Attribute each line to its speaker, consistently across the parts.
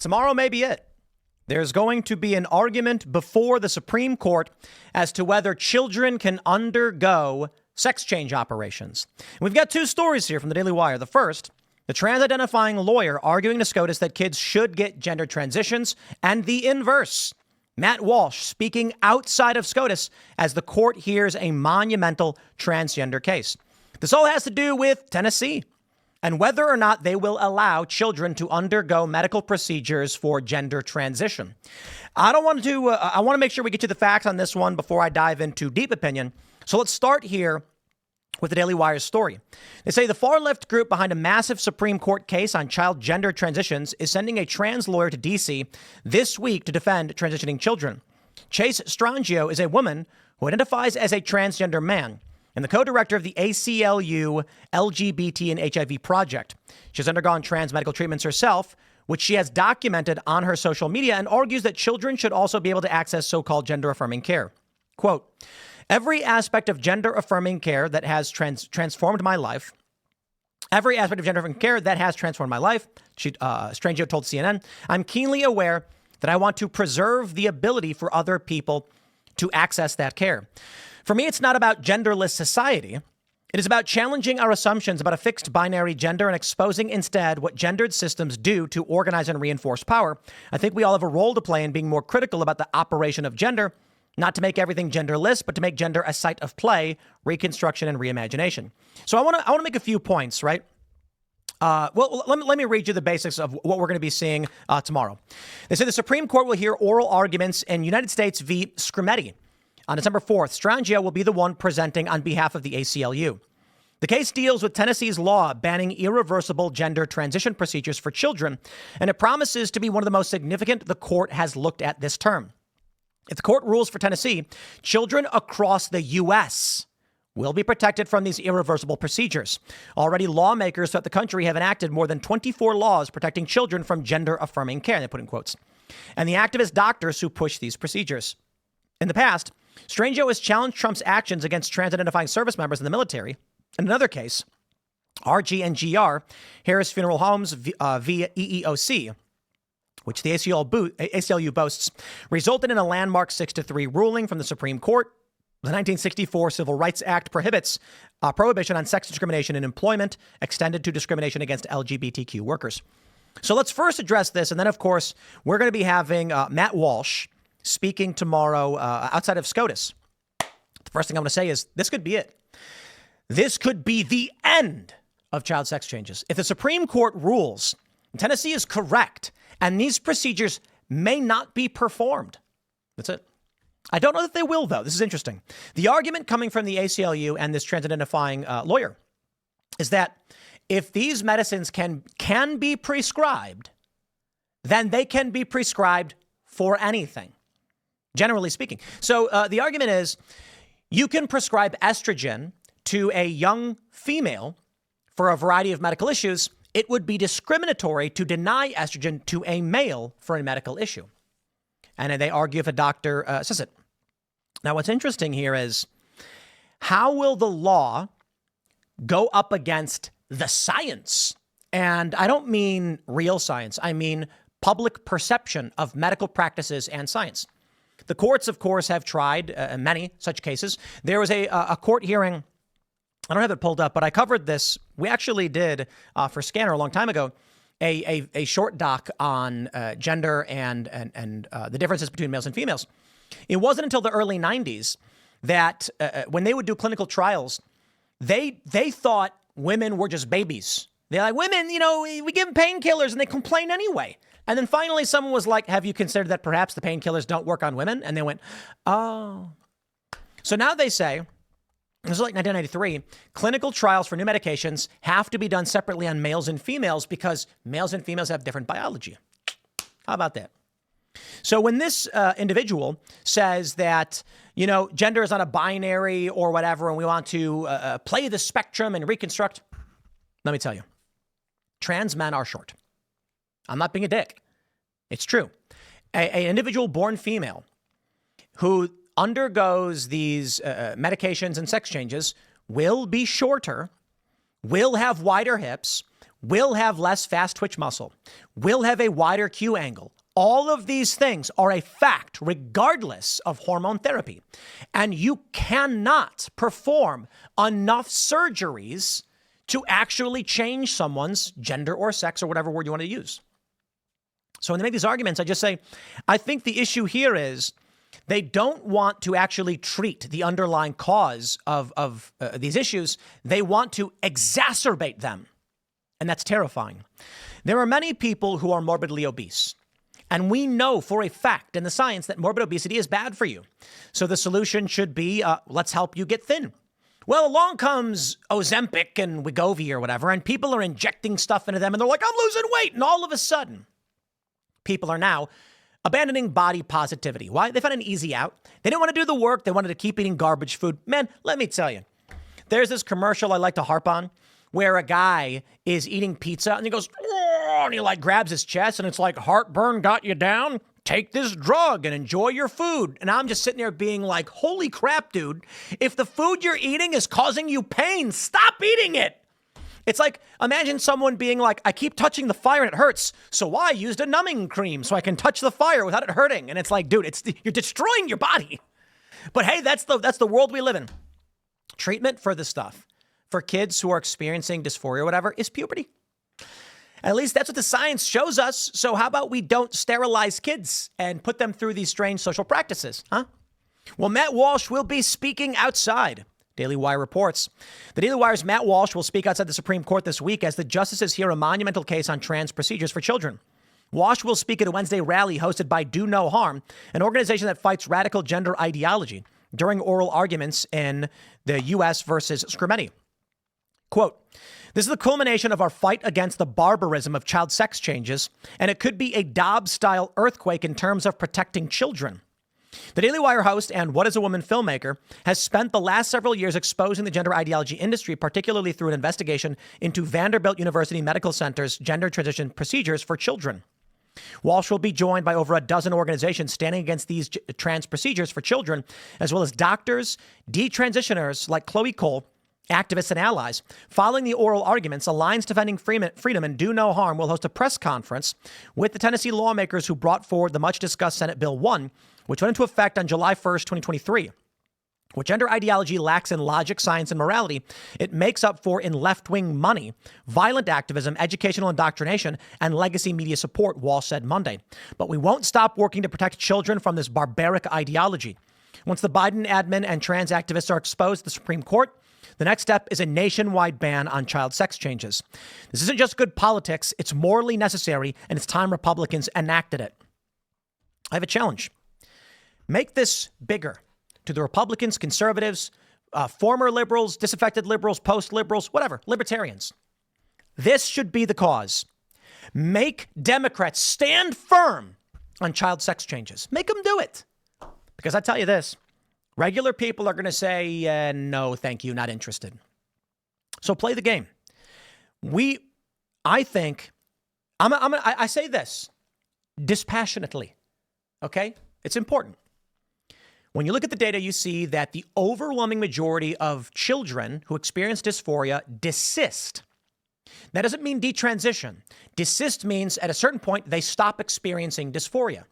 Speaker 1: Tomorrow may be it. There's going to be an argument before the Supreme Court as to whether children can undergo sex change operations. And we've got two stories here from the Daily Wire. The first, the trans-identifying lawyer arguing to SCOTUS that kids should get gender transitions, and the inverse, Matt Walsh speaking outside of SCOTUS as the court hears a monumental transgender case. This all has to do with Tennessee and whether or not they will allow children to undergo medical procedures for gender transition. I want to make sure we get to the facts on this one before I dive into deep opinion. So let's start here with the Daily Wire's story. They say the far-left group behind a massive Supreme Court case on child gender transitions is sending a trans lawyer to D.C. this week to defend transitioning children. Chase Strangio is a woman who identifies as a transgender man and the co-director of the ACLU LGBT and HIV project. She's undergone trans medical treatments herself, which she has documented on her social media, and argues that children should also be able to access so-called gender-affirming care. Quote, every aspect of gender-affirming care that has transformed my life, Strangio told CNN, I'm keenly aware that I want to preserve the ability for other people to access that care. For me, it's not about genderless society. It is about challenging our assumptions about a fixed binary gender and exposing instead what gendered systems do to organize and reinforce power. I think we all have a role to play in being more critical about the operation of gender, not to make everything genderless, but to make gender a site of play, reconstruction, and reimagination. So I want to make a few points, right? Let me read you the basics of what we're going to be seeing tomorrow. They say the Supreme Court will hear oral arguments in United States v. Scrimeti. On December 4th, Strangio will be the one presenting on behalf of the ACLU. The case deals with Tennessee's law banning irreversible gender transition procedures for children, and it promises to be one of the most significant the court has looked at this term. If the court rules for Tennessee, children across the U.S. will be protected from these irreversible procedures. Already, lawmakers throughout the country have enacted more than 24 laws protecting children from gender-affirming care, they put in quotes, and the activist doctors who push these procedures. In the past, Strangio has challenged Trump's actions against trans-identifying service members in the military. In another case, RG&GR, Harris Funeral Homes via EEOC, which the ACLU boasts, resulted in a landmark 6-3 ruling from the Supreme Court. The 1964 Civil Rights Act prohibits prohibition on sex discrimination in employment extended to discrimination against LGBTQ workers. So let's first address this. And then, of course, we're going to be having Matt Walsh speaking tomorrow outside of SCOTUS. The first thing I'm going to say is this could be it. This could be the end of child sex changes. If the Supreme Court rules Tennessee is correct and these procedures may not be performed, that's it. I don't know that they will, though. This is interesting. The argument coming from the ACLU and this trans-identifying lawyer is that if these medicines can be prescribed, then they can be prescribed for anything, generally speaking. So the argument is you can prescribe estrogen to a young female for a variety of medical issues. It would be discriminatory to deny estrogen to a male for a medical issue. And they argue if a doctor says it. Now, what's interesting here is how will the law go up against the science? And I don't mean real science. I mean public perception of medical practices and science. The courts, of course, have tried many such cases. There was a court hearing. I don't have it pulled up, but I covered this. We actually did for Scanner a long time ago, a short doc on gender and the differences between males and females. It wasn't until the early 90s that when they would do clinical trials, they thought women were just babies. They're like, women, we give them painkillers and they complain anyway. And then finally someone was like, have you considered that perhaps the painkillers don't work on women? And they went, oh. So now they say, this is like 1993, clinical trials for new medications have to be done separately on males and females because males and females have different biology. How about that? So when this individual says that, gender is not a binary or whatever, and we want to play the spectrum and reconstruct, let me tell you, trans men are short. I'm not being a dick. It's true. An individual born female who undergoes these medications and sex changes will be shorter, will have wider hips, will have less fast twitch muscle, will have a wider Q angle. All of these things are a fact, regardless of hormone therapy. And you cannot perform enough surgeries to actually change someone's gender or sex or whatever word you want to use. So when they make these arguments, I just say, I think the issue here is they don't want to actually treat the underlying cause of these issues. They want to exacerbate them. And that's terrifying. There are many people who are morbidly obese. And we know for a fact in the science that morbid obesity is bad for you. So the solution should be, let's help you get thin. Well, along comes Ozempic and Wegovy or whatever, and people are injecting stuff into them, and they're like, I'm losing weight. And all of a sudden, people are now abandoning body positivity. Why? They found an easy out. They didn't want to do the work. They wanted to keep eating garbage food. Man, let me tell you, there's this commercial I like to harp on where a guy is eating pizza and he goes, oh, and he like grabs his chest and it's like, heartburn got you down? Take this drug and enjoy your food. And I'm just sitting there being like, holy crap, dude. If the food you're eating is causing you pain, stop eating it. It's like, imagine someone being like, I keep touching the fire and it hurts. So I used a numbing cream so I can touch the fire without it hurting. And it's like, dude, you're destroying your body. But hey, that's the world we live in. Treatment for this stuff for kids who are experiencing dysphoria or whatever is puberty. At least that's what the science shows us. So how about we don't sterilize kids and put them through these strange social practices, huh? Well, Matt Walsh will be speaking outside. Daily Wire reports. The Daily Wire's Matt Walsh will speak outside the Supreme Court this week as the justices hear a monumental case on trans procedures for children. Walsh will speak at a Wednesday rally hosted by Do No Harm, an organization that fights radical gender ideology, during oral arguments in the U.S. versus Scrimetti. Quote, this is the culmination of our fight against the barbarism of child sex changes, and it could be a Dobbs-style earthquake in terms of protecting children. The Daily Wire host and What is a Woman filmmaker has spent the last several years exposing the gender ideology industry, particularly through an investigation into Vanderbilt University Medical Center's gender transition procedures for children. Walsh will be joined by over a dozen organizations standing against these trans procedures for children, as well as doctors, detransitioners like Chloe Cole, activists and allies. Following the oral arguments, Alliance Defending Freedom and Do No Harm will host a press conference with the Tennessee lawmakers who brought forward the much-discussed Senate Bill 1, which went into effect on July 1st, 2023. What gender ideology lacks in logic, science, and morality, it makes up for in left-wing money, violent activism, educational indoctrination, and legacy media support, Walsh said Monday. But we won't stop working to protect children from this barbaric ideology. Once the Biden admin and trans activists are exposed to the Supreme Court, the next step is a nationwide ban on child sex changes. This isn't just good politics. It's morally necessary, and it's time Republicans enacted it. I have a challenge. Make this bigger to the Republicans, conservatives, former liberals, disaffected liberals, post-liberals, whatever, libertarians. This should be the cause. Make Democrats stand firm on child sex changes. Make them do it. Because I tell you this, regular people are going to say, no, thank you, not interested. So play the game. I say this dispassionately, okay? It's important. When you look at the data, you see that the overwhelming majority of children who experience dysphoria desist. That doesn't mean detransition. Desist means at a certain point, they stop experiencing dysphoria.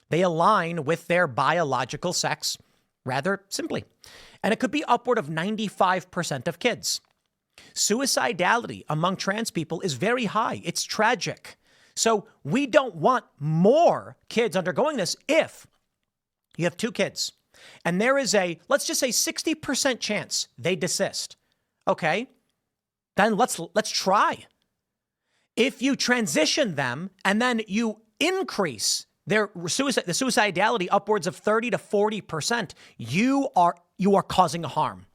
Speaker 1: They align with their biological sex rather simply. And it could be upward of 95% of kids. Suicidality among trans people is very high. It's tragic. So we don't want more kids undergoing this if you have two kids. And there is let's just say 60% chance they desist. Okay, then let's try. If you transition them and then you increase the suicidality upwards of 30 to 40%, you are causing harm.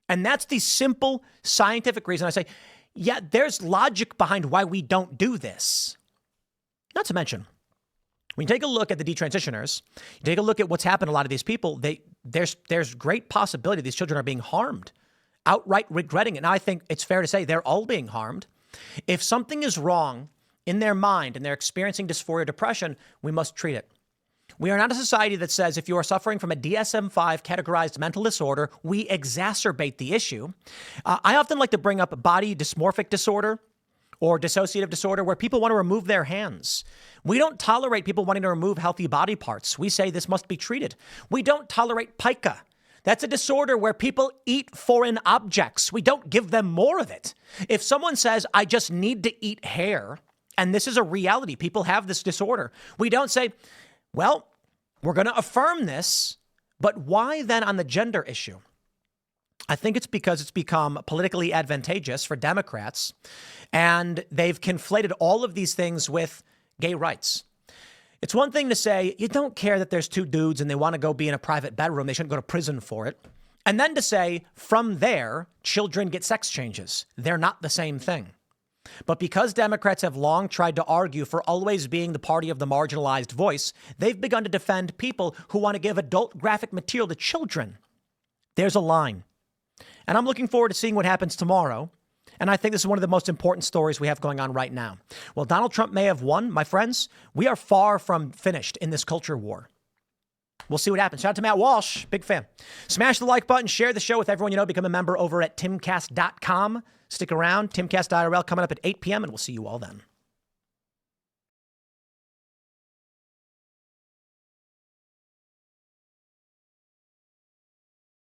Speaker 1: And that's the simple scientific reason I say, yeah, there's logic behind why we don't do this. Not to mention, when you take a look at the detransitioners, you take a look at what's happened to a lot of these people, there's great possibility these children are being harmed, outright regretting it. Now, I think it's fair to say they're all being harmed. If something is wrong in their mind and they're experiencing dysphoria or depression, we must treat it. We are not a society that says if you are suffering from a DSM-5 categorized mental disorder, we exacerbate the issue. I often like to bring up body dysmorphic disorder or dissociative disorder where people want to remove their hands. We don't tolerate people wanting to remove healthy body parts. We say this must be treated. We don't tolerate pica. That's a disorder where people eat foreign objects. We don't give them more of it. If someone says, I just need to eat hair, and this is a reality, people have this disorder, we don't say, well, we're going to affirm this, but why then on the gender issue? I think it's because it's become politically advantageous for Democrats, and they've conflated all of these things with gay rights. It's one thing to say you don't care that there's two dudes and they want to go be in a private bedroom. They shouldn't go to prison for it. And then to say from there, children get sex changes. They're not the same thing. But because Democrats have long tried to argue for always being the party of the marginalized voice, they've begun to defend people who want to give adult graphic material to children. There's a line. And I'm looking forward to seeing what happens tomorrow. And I think this is one of the most important stories we have going on right now. Well, Donald Trump may have won, my friends. We are far from finished in this culture war. We'll see what happens. Shout out to Matt Walsh. Big fan. Smash the like button. Share the show with everyone you know. Become a member over at timcast.com. Stick around. Timcast IRL coming up at 8 p.m. and we'll see you all then.